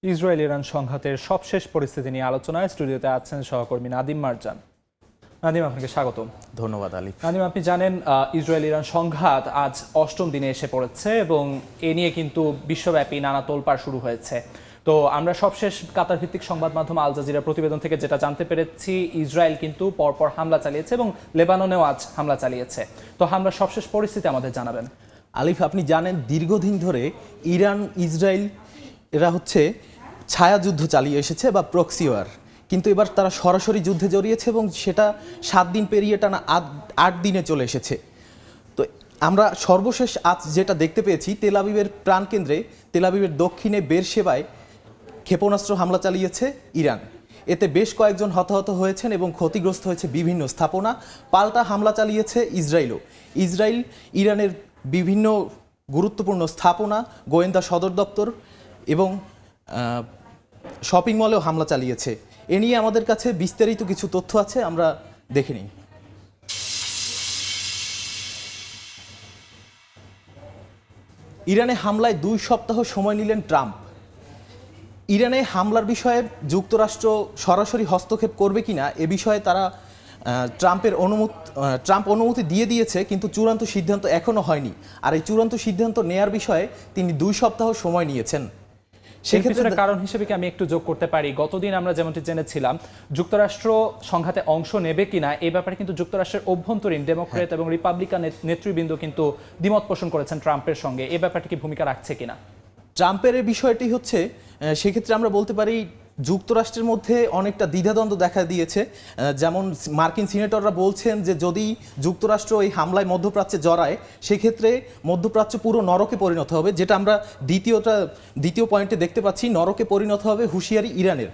Israel Iran সংঘাতের সবশেষ পরিস্থিতি নিয়ে আলোচনায় স্টুডিওতে আছেন সহকর্মী নাদিম মারজান। নাদিম, আপনাকে স্বাগত। ধন্যবাদ আলী। নাদিম, আপনি জানেন ইসরায়েল ইরান সংঘাত আজ ৮ম দিনে এসে পড়েছে এবং এ নিয়ে কিন্তু বিশ্বব্যাপী নানা তোলপাড় শুরু হয়েছে। তো আমরা সবশেষ কাতার ভিত্তিক সংবাদ মাধ্যম আল জাজিরা প্রতিবেদন থেকে যেটা জানতে পেরেছি, ইসরায়েল কিন্তু পরপর হামলা চালিয়েছে এবং লেবাননেও আজ হামলা চালিয়েছে। তো হামলার সবশেষ পরিস্থিতি আমাদের জানাবেন। আলিফ, আপনি জানেন দীর্ঘদিন ধরে ইরান ইসরায়েল এরা ছায়াযুদ্ধ চালিয়ে এসেছে বা প্রক্সি ওয়ার, কিন্তু এবার তারা সরাসরি যুদ্ধে জড়িয়েছে এবং সেটা 7 দিন পেরিয়ে টানা 8 দিনে চলে এসেছে। তো আমরা সর্বশেষ আজ যেটা দেখতে পেয়েছি, তেল আবিবের প্রাণকেন্দ্রে তেল আবিবের দক্ষিণে বেরশেবায় ক্ষেপণাস্ত্র হামলা চালিয়েছে ইরান। এতে বেশ কয়েকজন হতাহত হয়েছেন এবং ক্ষতিগ্রস্ত হয়েছে বিভিন্ন স্থাপনা। পাল্টা হামলা চালিয়েছে ইসরায়েলও। ইসরায়েল ইরানের বিভিন্ন গুরুত্বপূর্ণ স্থাপনা, গোয়েন্দা সদর দপ্তর এবং শপিং মলেও হামলা চালিয়েছে। এ নিয়ে আমাদের কাছে বিস্তারিত কিছু তথ্য আছে, আমরা দেখে নিই। ইরানে হামলায় 2 সপ্তাহ সময় নিলেন ট্রাম্প। ইরানে হামলার বিষয়ে যুক্তরাষ্ট্র সরাসরি হস্তক্ষেপ করবে কিনা এ বিষয়ে তারা ট্রাম্প অনুমতি দিয়ে দিয়েছে, কিন্তু চূড়ান্ত সিদ্ধান্ত এখনো হয়নি। আর এই চূড়ান্ত সিদ্ধান্ত নেয়ার বিষয়ে তিনি 2 সপ্তাহ সময় নিয়েছেন। সেক্ষেত্রে কারণ হিসেবে কি আমি একটু যোগ করতে পারি, গতদিন আমরা যেমনটি জেনেছিলাম যুক্তরাষ্ট্র সংঘাতে অংশ নেবে কিনা এই ব্যাপারে কিন্তু যুক্তরাষ্ট্রের অভ্যন্তরীণ ডেমোক্রেট এবং রিপাবলিকান নেতৃবৃন্দ কিন্তু দ্বিমত পোষণ করেছেন ট্রাম্পের সঙ্গে। এই ব্যাপারটি কি ভূমিকা রাখছে কিনা? ট্রাম্পের এই বিষয়টি সেক্ষেত্রে আমরা বলতে পারি যুক্তরাষ্ট্রের মধ্যে অনেকটা দ্বিধাদ্বন্দ্ব দেখা দিয়েছে। যেমন মার্কিন সিনেটররা বলছেন যে যদি যুক্তরাষ্ট্র এই হামলায় মধ্যপ্রাচ্যে জড়ায়, সেক্ষেত্রে মধ্যপ্রাচ্য পুরো নরকে পরিণত হবে, যেটা আমরা দ্বিতীয় পয়েন্টে দেখতে পাচ্ছি। নরকে পরিণত হবে, হুঁশিয়ারি ইরানের।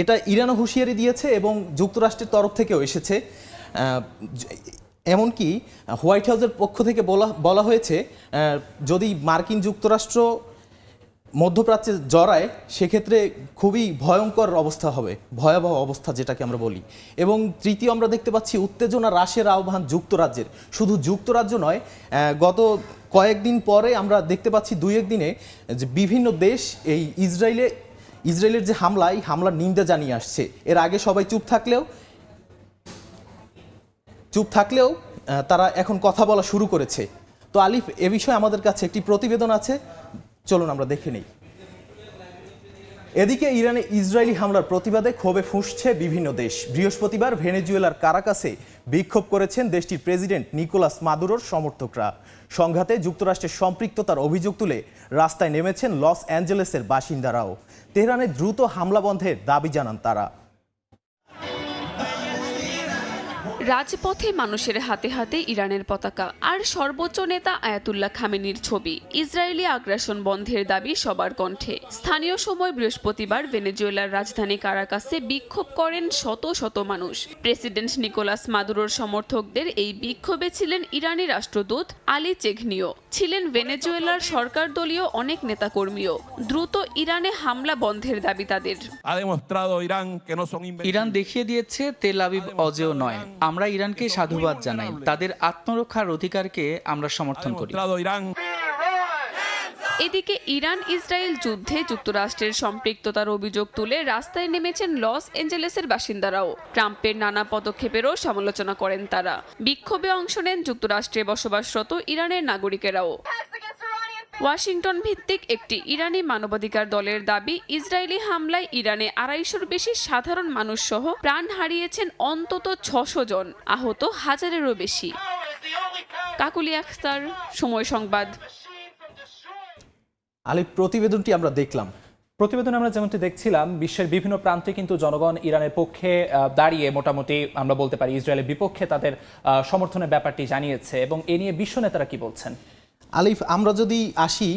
এটা ইরানও হুঁশিয়ারি দিয়েছে এবং যুক্তরাষ্ট্রের তরফ থেকেও এসেছে। এমনকি হোয়াইট হাউসের পক্ষ থেকে বলা হয়েছে যদি মার্কিন যুক্তরাষ্ট্র মধ্যপ্রাচ্যে জড়ায়, সেক্ষেত্রে খুবই ভয়ঙ্কর অবস্থা হবে, ভয়াবহ অবস্থা যেটাকে আমরা বলি। এবং তৃতীয় আমরা দেখতে পাচ্ছি উত্তেজনা হ্রাসের আহ্বান যুক্তরাজ্যের। শুধু যুক্তরাজ্য নয়, গত কয়েকদিন পরে আমরা দেখতে পাচ্ছি 2-1 দিনে যে বিভিন্ন দেশ এই ইসরায়েলের যে হামলার নিন্দা জানিয়ে আসছে। এর আগে সবাই চুপ থাকলেও তারা এখন কথা বলা শুরু করেছে। তো আলিফ, এ বিষয়ে আমাদের কাছে একটি প্রতিবেদন আছে, চলুন আমরা দেখে নিই। এদিকে ইরানে ইসরায়েলি হামলার প্রতিবাদে ক্ষোভে ফুঁসছে বিভিন্ন দেশ। বৃহস্পতিবার ভেনেজুয়েলার কারাকাসে বিক্ষোভ করেছেন দেশটির প্রেসিডেন্ট নিকোলাস মাদুরোর সমর্থকরা। সংঘাতে যুক্তরাষ্ট্রের সম্পৃক্ততার অভিযোগ তুলে রাস্তায় নেমেছেন লস অ্যাঞ্জেলেসের বাসিন্দারাও। তেহরানে দ্রুত হামলা বন্ধের দাবি জানান তারা। রাজপথে মানুষের হাতে হাতে ইরানের পতাকা আর সর্বোচ্চ নেতা আয়াতুল্লাহ খামেনির ছবি। ইসরায়েলি আগ্রাসন বন্ধের দাবি সবার কণ্ঠে। স্থানীয় সময় বৃহস্পতিবার ভেনেজুয়েলার রাজধানী কারাকাসে বিক্ষোভ করেন শত শত মানুষ। প্রেসিডেন্ট নিকোলাস মাদুরোর সমর্থকদের এই বিক্ষোভে ছিলেন ইরানি রাষ্ট্রদূত আলী চেঘনিও, ছিলেন ভেনেজুয়েলার সরকার দলীয় অনেক নেতাকর্মীও। দ্রুত ইরানে হামলা বন্ধের দাবি তাদের। ইরান দেখিয়ে দিয়েছে তেল আবিব অজেয় নয়। আমরা ইরানকে সাধুবাদ জানাই, তাদের আত্মরক্ষার অধিকারকে আমরা সমর্থন করি। এদিকে ইরান ইসরায়েল যুদ্ধে যুক্তরাষ্ট্রের সম্পৃক্ততার অভিযোগ তুলে রাস্তায় নেমেছেন লস অ্যাঞ্জেলেসের বাসিন্দারাও। ট্রাম্পের নানা পদক্ষেপেরও সমালোচনা করেন তারা। বিক্ষোভে অংশ নেন যুক্তরাষ্ট্রে বসবাসরত ইরানের নাগরিকেরাও। ওয়াশিংটন ভিত্তিক একটি ইরানি মানবাধিকার দলের দাবি, ইসরায়েলি হামলায় ইরানে 250-র বেশি সাধারণ মানুষ সহ প্রাণ হারিয়েছেন অন্তত 600 জন, আহত 1000-এরও বেশি। কাকুলি আখতার, সময় সংবাদ। আলী, প্রতিবেদনটি আমরা দেখলাম। প্রতিবেদনে আমরা যেমনটি দেখছিলাম, বিশ্বের বিভিন্ন প্রান্তে কিন্তু জনগণ ইরানের পক্ষে দাঁড়িয়ে মোটামুটি আমরা বলতে পারি ইসরায়েলের বিপক্ষে তাদের সমর্থনের ব্যাপারটি জানিয়েছে। এবং এ নিয়ে বিশ্ব নেতারা কি বলছেন? আলিফ, আমরা যদি আসি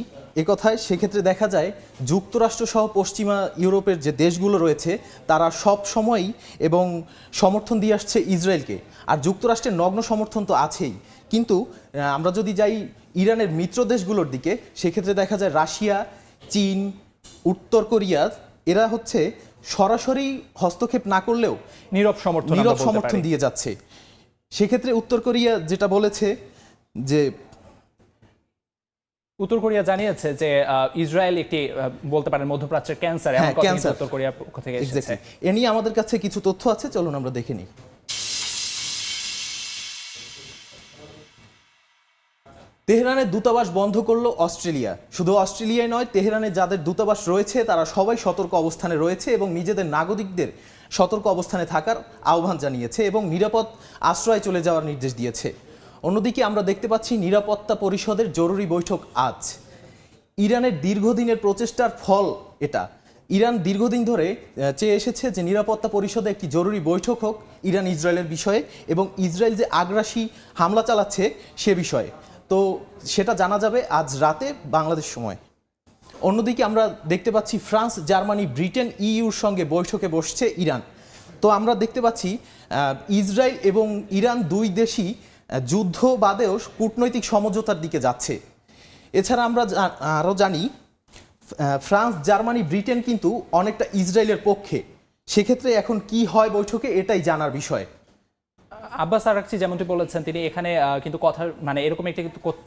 কথায়, সেক্ষেত্রে দেখা যায় যুক্তরাষ্ট্র সহ পশ্চিমা ইউরোপের যে দেশগুলো রয়েছে তারা সব সময়ই এবং সমর্থন দিয়ে আসছে ইসরায়েলকে। আর যুক্তরাষ্ট্রের নগ্ন সমর্থন তো আছেই, কিন্তু আমরা যদি যাই ইরানের মিত্র দেশগুলোর দিকে, সেক্ষেত্রে দেখা যায় রাশিয়া, চীন, উত্তর কোরিয়া এরা সরাসরি হস্তক্ষেপ না করলেও নীরব সমর্থন দিয়ে যাচ্ছে। সেক্ষেত্রে উত্তর কোরিয়া যেটা বলেছে যে উত্তর কোরিয়া জানিয়েছে যে ইসরায়েল একটি বলতে পারেন মধ্যপ্রাচ্যের ক্যান্সার, এমন হ্যাঁ, কথা কিন্তু ক্যান্সার। উত্তর কোরিয়ার পক্ষ থেকে এসেছে। এক্স্যাক্টলি, এ নিয়ে আমাদের কাছে কিছু তথ্য আছে, চলুন আমরা দেখে নিই। তেহরানের দূতাবাস বন্ধ করলো অস্ট্রেলিয়া। শুধু অস্ট্রেলিয়ায় নয়, তেহরানে যাদের দূতাবাস রয়েছে তারা সবাই সতর্ক অবস্থানে রয়েছে এবং নিজেদের নাগরিকদের সতর্ক অবস্থানে থাকার আহ্বান জানিয়েছে এবং নিরাপদ আশ্রয়ে চলে যাওয়ার নির্দেশ দিয়েছে। অন্যদিকে আমরা দেখতে পাচ্ছি নিরাপত্তা পরিষদের জরুরি বৈঠক আজ। ইরানের দীর্ঘদিনের প্রচেষ্টার ফল এটা। ইরান দীর্ঘদিন ধরে চেয়ে এসেছে যে নিরাপত্তা পরিষদে একটি জরুরি বৈঠক হোক ইরান ইসরায়েলের বিষয়ে এবং ইসরায়েল যে আগ্রাসী হামলা চালাচ্ছে সে বিষয়ে। তো সেটা জানা যাবে আজ রাতে বাংলাদেশ সময়। অন্যদিকে আমরা দেখতে পাচ্ছি ফ্রান্স, জার্মানি, ব্রিটেন, ইইউর সঙ্গে বৈঠকে বসছে ইরান। তো আমরা দেখতে পাচ্ছি ইসরায়েল এবং ইরান দুই দেশই যুদ্ধ বাদেও কূটনৈতিক সমঝোতার দিকে যাচ্ছে। এছাড়া আমরা আরও জানি ফ্রান্স, জার্মানি, ব্রিটেন কিন্তু অনেকটা ইসরায়েলের পক্ষে। সেক্ষেত্রে এখন কি হয় বৈঠকে, এটাই জানার বিষয়। আব্বাস আরাকচি যেমনটি বলেছেন, তিনি এখানে কিন্তু কথা মানে এরকম একটি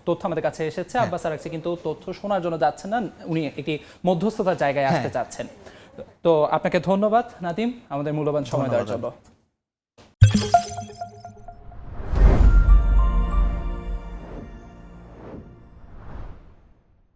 তথ্য আমাদের কাছে এসেছে। আব্বাস আরাকচি কিন্তু তথ্য শোনার জন্য যাচ্ছেন না, উনি একটি মধ্যস্থতার জায়গায় আসতে চাচ্ছেন। তো আপনাকে ধন্যবাদ নাদিম আমাদের মূল্যবান সময় দেওয়ার জন্য।